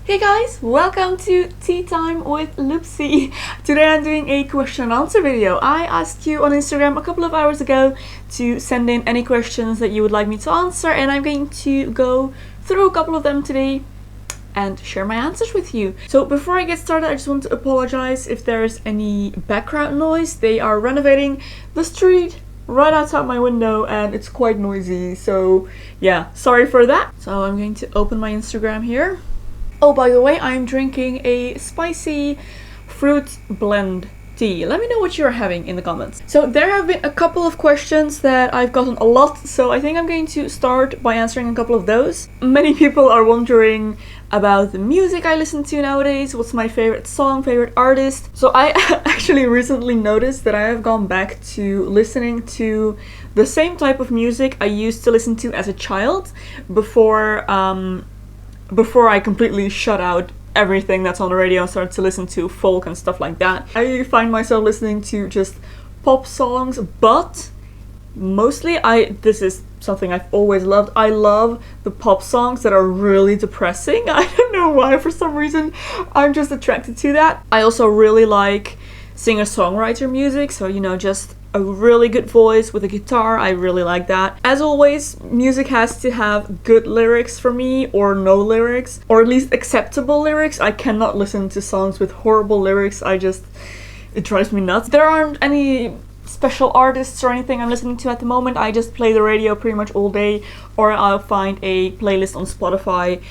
Hey guys, welcome to Tea Time with Loepsie. Today I'm doing a question and answer video. I asked you on Instagram a couple of hours ago to send in any questions that you would like me to answer, and I'm going to go through a couple of them today and share my answers with you. So before I get started, I just want to apologize if there's any background noise. They are renovating the street right outside my window and it's quite noisy, so yeah, sorry for that. So I'm going to open my Instagram here. Oh, by the way, I'm drinking a spicy fruit blend tea. Let me know what you're having in the comments. So there have been a couple of questions that I've gotten a lot, so I think I'm going to start by answering a couple of those. Many people are wondering about the music I listen to nowadays, what's my favorite song, favorite artist. So I actually recently noticed that I have gone back to listening to the same type of music I used to listen to as a child before I completely shut out everything that's on the radio and started to listen to folk and stuff like that. I find myself listening to just pop songs, but mostly this is something I've always loved. I love the pop songs that are really depressing. I don't know why, for some reason I'm just attracted to that. I also really like singer-songwriter music, so you know, just a really good voice with a guitar. I really like that. As always, music has to have good lyrics for me, or no lyrics, or at least acceptable lyrics. I cannot listen to songs with horrible lyrics. It drives me nuts. There aren't any special artists or anything I'm listening to at the moment. I just play the radio pretty much all day, or I'll find a playlist on Spotify,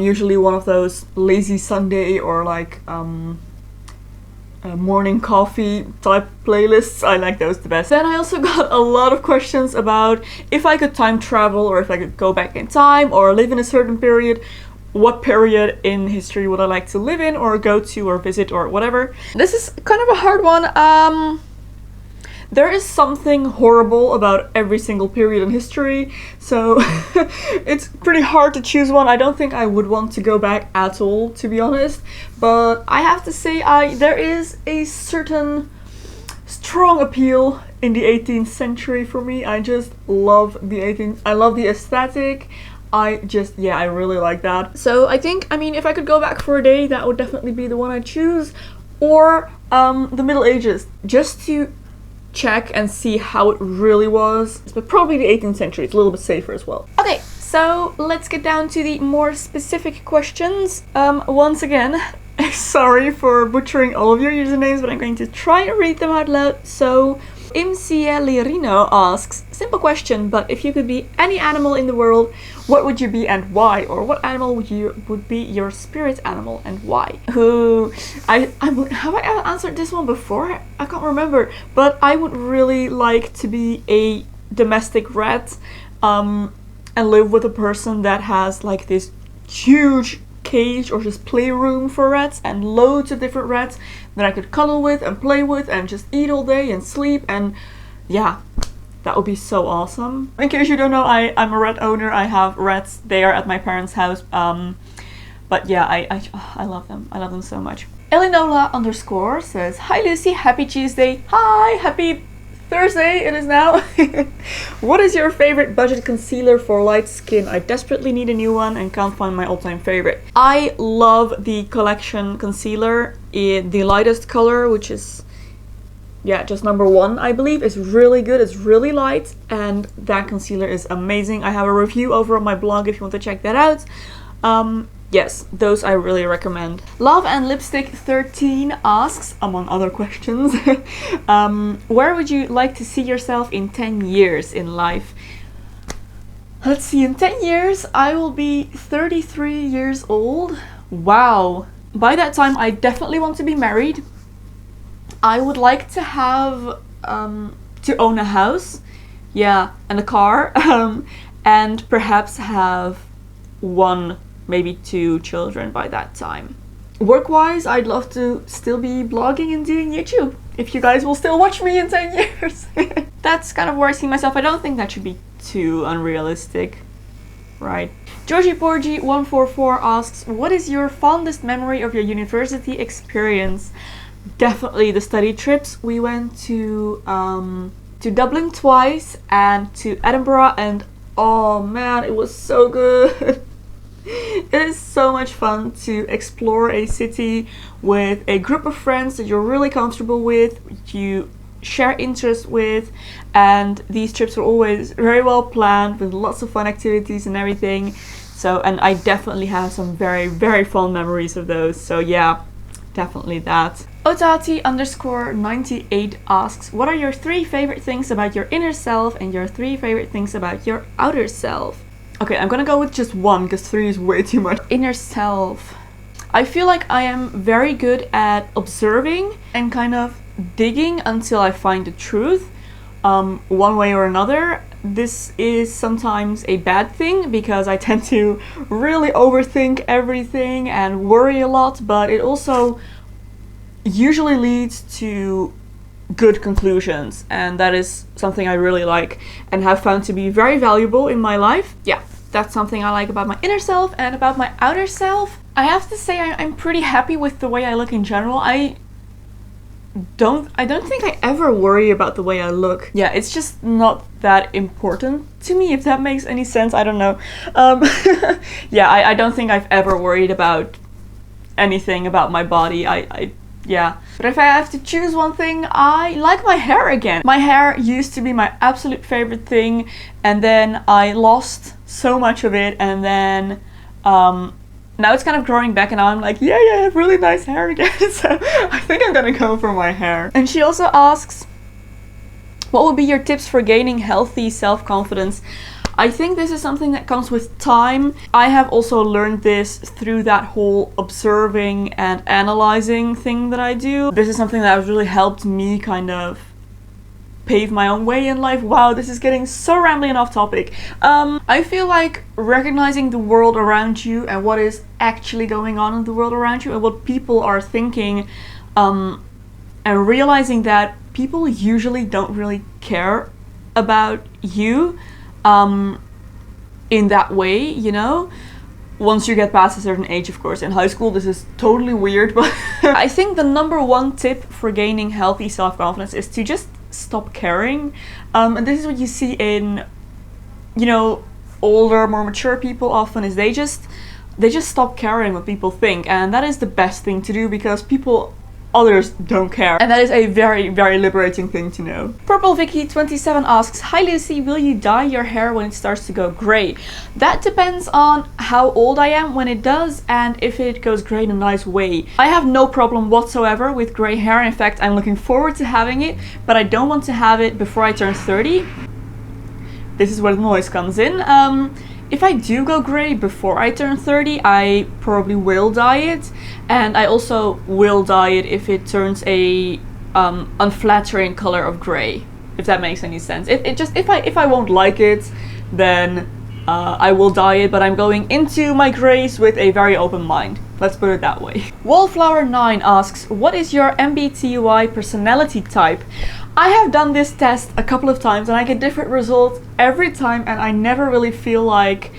usually one of those lazy Sunday or like morning coffee type playlists. I like those the best. Then I also got a lot of questions about if I could time travel, or if I could go back in time or live in a certain period, what period in history would I like to live in or go to or visit or whatever. This is kind of a hard one. There is something horrible about every single period in history, so it's pretty hard to choose one. I don't think I would want to go back at all, to be honest, but I have to say there is a certain strong appeal in the 18th century for me. I just love I love the aesthetic. I really like that. So I think, if I could go back for a day, that would definitely be the one I'd choose, or the Middle Ages, just to check and see how it really was, but probably the 18th century. It's a little bit safer as well. Okay, so let's get down to the more specific questions. Once again, sorry for butchering all of your usernames, but I'm going to try and read them out loud. So Imcielirino asks, simple question, but if you could be any animal in the world, what would you be and why? Or what animal would be your spirit animal and why? Have I answered this one before? I can't remember, but I would really like to be a domestic rat, and live with a person that has like this huge cage or just playroom for rats and loads of different rats that I could cuddle with and play with and just eat all day and sleep, and yeah, that would be so awesome. In case you don't know, I'm a rat owner. I have rats. They are at my parents' house, but yeah, I love them. I love them so much. Elinola_ says, hi Lucy, happy Tuesday. Hi, happy Thursday it is now. What is your favorite budget concealer for light skin? I desperately need a new one and can't find my all-time favorite. I love the collection concealer in the lightest color, which is just number 1, I believe. It's really good. It's really light, and that concealer is amazing. I have a review over on my blog if you want to check that out. Yes, those I really recommend. Love and Lipstick 13 asks, among other questions, where would you like to see yourself in 10 years in life? Let's see, in 10 years I will be 33 years old. Wow. By that time I definitely want to be married. I would like to have to own a house, and a car, and perhaps have 1, maybe 2 children by that time. Work-wise, I'd love to still be blogging and doing YouTube, if you guys will still watch me in 10 years. That's kind of where I see myself. I don't think that should be too unrealistic, right? Georgie Porgy 144 asks, what is your fondest memory of your university experience? Definitely the study trips. We went to Dublin twice and to Edinburgh, and oh man, it was so good. It is so much fun to explore a city with a group of friends that you're really comfortable with, you share interests with, and these trips are always very well planned with lots of fun activities and everything. So, and I definitely have some very, very fond memories of those. So yeah, definitely that. Otati_98 asks, what are your 3 favorite things about your inner self and your 3 favorite things about your outer self? Okay, I'm gonna go with just 1 because 3 is way too much. Inner self. I feel like I am very good at observing and kind of digging until I find the truth, one way or another. This is sometimes a bad thing because I tend to really overthink everything and worry a lot, but it also usually leads to good conclusions, and that is something I really like and have found to be very valuable in my life. Yeah, that's something I like about my inner self. And about my outer self, I have to say I'm pretty happy with the way I look in general. I don't think I ever worry about the way I look. Yeah, it's just not that important to me, if that makes any sense. I don't know. Yeah, I don't think I've ever worried about anything about my body. Yeah. But if I have to choose one thing, I like my hair again. My hair used to be my absolute favorite thing, and then I lost so much of it, and then now it's kind of growing back, and now I'm like, yeah, I have really nice hair again. So I think I'm gonna go for my hair. And she also asks, what would be your tips for gaining healthy self-confidence? I think this is something that comes with time. I have also learned this through that whole observing and analyzing thing that I do. This is something that has really helped me kind of pave my own way in life. Wow, this is getting so rambly and off topic. I feel like recognizing the world around you and what is actually going on in the world around you and what people are thinking, and realizing that people usually don't really care about you in that way, you know? Once you get past a certain age, of course. In high school, this is totally weird, but I think the #1 tip for gaining healthy self-confidence is to just stop caring. And this is what you see in, you know, older, more mature people often, is they just stop caring what people think, and that is the best thing to do because others don't care, and that is a very, very liberating thing to know. Purple Vicky 27 asks, hi Lucy, will you dye your hair when it starts to go grey? That depends on how old I am when it does and if it goes grey in a nice way. I have no problem whatsoever with grey hair. In fact, I'm looking forward to having it, but I don't want to have it before I turn 30. This is where the noise comes in. If I do go grey before I turn 30, I probably will dye it, and I also will dye it if it turns a unflattering color of grey, if that makes any sense. If I won't like it, then I will dye it, but I'm going into my greys with a very open mind. Let's put it that way. Wallflower9 asks, what is your MBTI personality type? I have done this test a couple of times and I get different results every time, and I never really feel like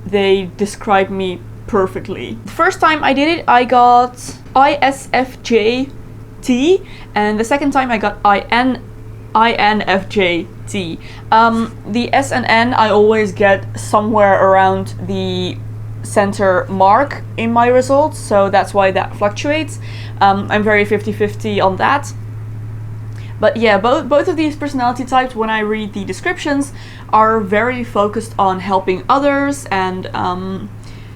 they describe me perfectly. The first time I did it, I got ISFJT, and the second time I got INFJT. The S and N I always get somewhere around the center mark in my results, so that's why that fluctuates. I'm very 50-50 on that. But yeah, both of these personality types, when I read the descriptions, are very focused on helping others and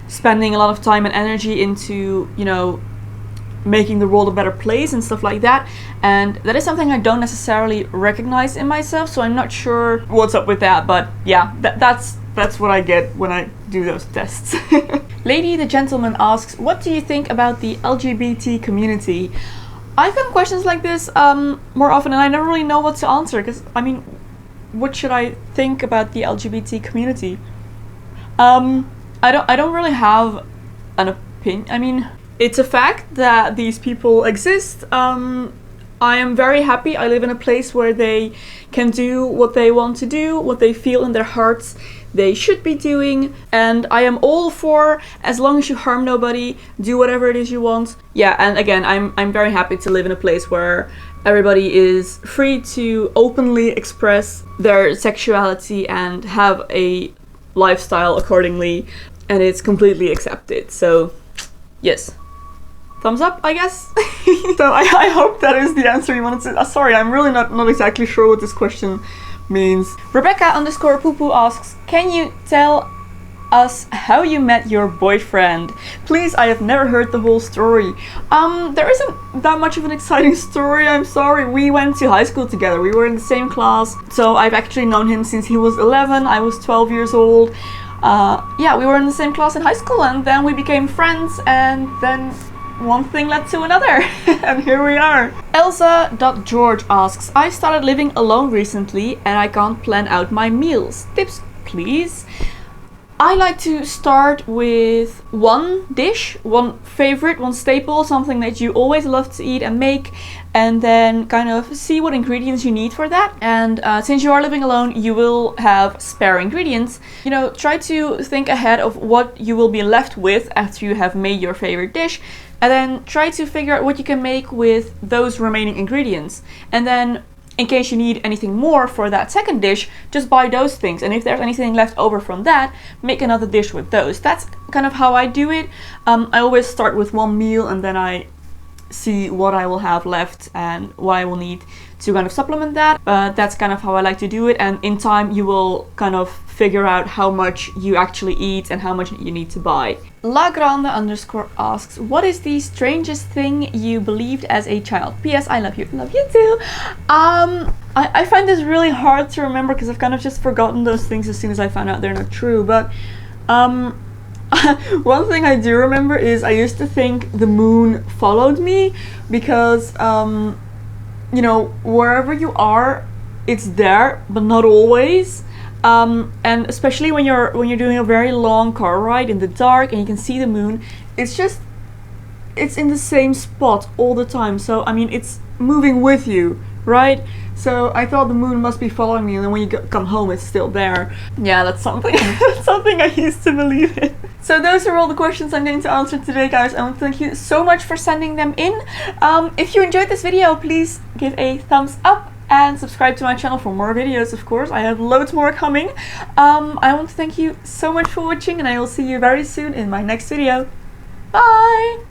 spending a lot of time and energy into, you know, making the world a better place and stuff like that. And that is something I don't necessarily recognize in myself, so I'm not sure what's up with that. But yeah, that's what I get when I do those tests. Lady the Gentleman asks, what do you think about the LGBT community? I've gotten questions like this more often, and I never really know what to answer, because, I mean, what should I think about the LGBT community? I don't really have an opinion. I mean, it's a fact that these people exist. I am very happy I live in a place where they can do what they want to do, what they feel in their hearts they should be doing, and I am all for, as long as you harm nobody, do whatever it is you want. Yeah, and again, I'm very happy to live in a place where everybody is free to openly express their sexuality and have a lifestyle accordingly. and it's completely accepted. So yes, thumbs up, I guess. So I hope that is the answer you wanted to. Sorry, I'm really not exactly sure what this question means. Rebecca_poopoo asks, can you tell us how you met your boyfriend? Please, I have never heard the whole story. There isn't that much of an exciting story, I'm sorry. We went to high school together, we were in the same class, so I've actually known him since he was 11, I was 12 years old. Yeah, we were in the same class in high school, and then we became friends, and then one thing led to another, and here we are. Elsa.George asks, I started living alone recently and I can't plan out my meals. Tips, please. I like to start with one dish, one favorite, one staple, something that you always love to eat and make, and then kind of see what ingredients you need for that. And since you are living alone, you will have spare ingredients. You know, try to think ahead of what you will be left with after you have made your favorite dish, and then try to figure out what you can make with those remaining ingredients. And then in case you need anything more for that second dish, just buy those things. And if there's anything left over from that, make another dish with those. That's kind of how I do it. I always start with one meal and then I see what I will have left and what I will need to kind of supplement that. That's kind of how I like to do it. And in time, you will kind of figure out how much you actually eat and how much you need to buy. LaGrande_ asks, what is the strangest thing you believed as a child? P.S. I love you. Love you too. I find this really hard to remember because I've kind of just forgotten those things as soon as I found out they're not true. But one thing I do remember is I used to think the moon followed me because, you know, wherever you are, it's there, but not always. And especially when you're doing a very long car ride in the dark and you can see the moon, it's in the same spot all the time. So I mean, it's moving with you, right? So I thought the moon must be following me, and then when you come home, it's still there. Yeah, that's something something I used to believe in. So those are all the questions I'm going to answer today, guys. I want to thank you so much for sending them in. If you enjoyed this video, please give a thumbs up. And subscribe to my channel for more videos, of course. I have loads more coming. I want to thank you so much for watching, and I will see you very soon in my next video. Bye!